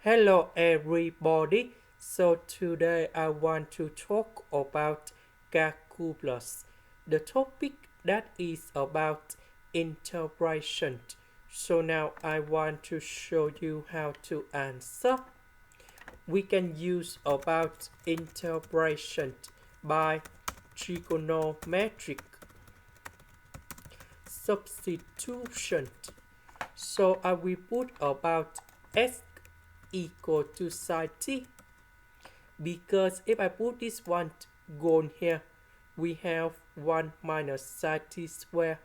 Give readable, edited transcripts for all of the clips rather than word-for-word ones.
Hello everybody. So today I want to talk about calculus. The topic that is about integration. So now I want to show you how to answer. We can use about integration by trigonometric substitution. So I will put about s equal to sine t, because if I put this one gone here, we have 1 minus sine t square.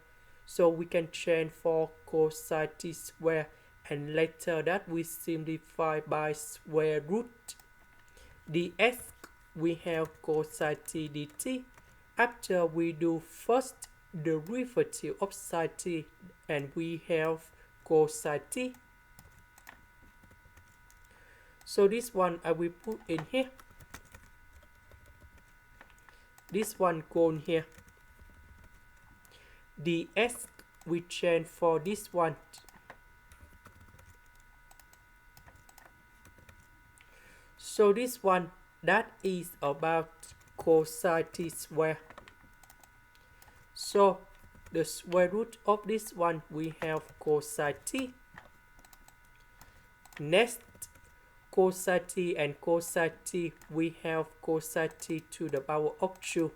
So we can change for cosine t square, and later that we simplify by square root. Dx we have cosine t dt. After we do first derivative of sine t, and we have cosine t. So this one I will put in here. This one gone here. Dx we change for this one. So this one that is about cosine t square. So the square root of this one we have cosine t. Next, cosine t and cosine t, we have cosine t to the power of 2.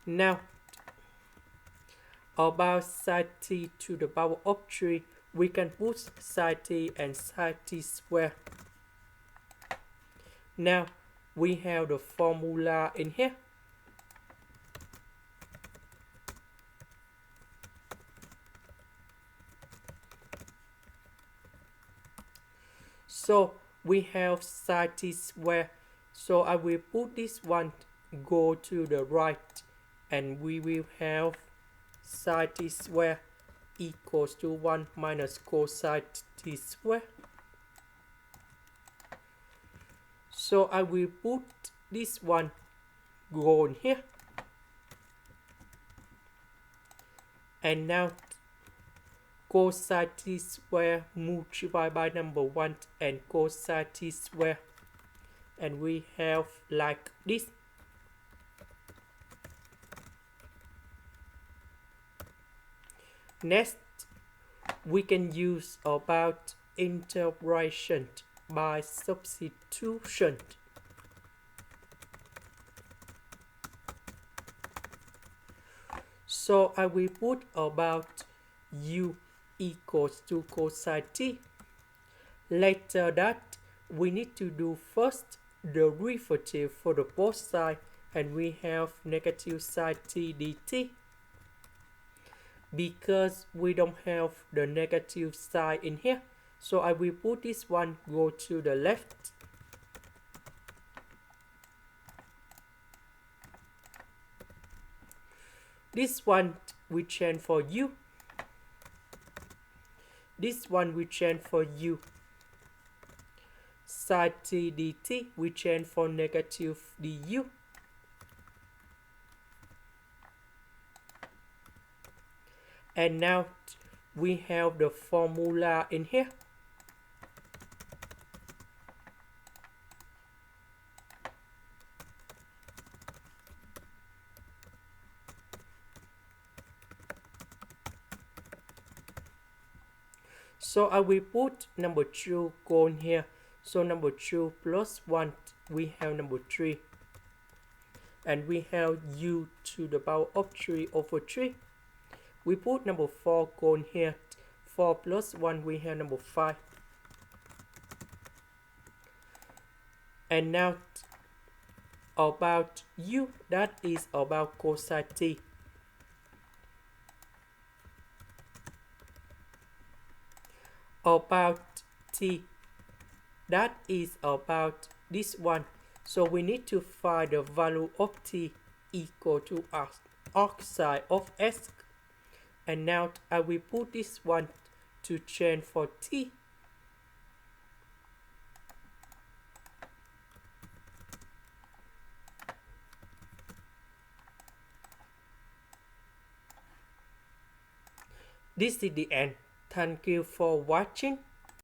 Now, about sine t to the power of 3, we can put sine t and sine t square. Now, we have the formula in here. So we have sine t square. So I will put this one go to the right, and we will have sine t square equals to 1 minus cosine t square. So I will put this one go in here. And now cosine t square multiplied by number 1 and cosine t square, and we have like this. Next, we can use about integration by substitution. So I will put about u equals to cosine t. Later that, we need to do first derivative for the both sides, and we have negative sine t dt. Because we don't have the negative sign in here, so I will put this one go to the left. This one we change for u. This one we change for u. Sine t dt we change for negative du. And now we have the formula in here. So I will put number 2 gone here. So number 2 plus 1, we have number 3. And we have u to the power of 3 over 3. We put number 4 gone here. 4 plus 1, we have number 5. And now about u, that is about cosine t. About t, that is about this one. So we need to find the value of t equal to arcsine of s. And now I will put this one to change for t. This is the end. Thank you for watching.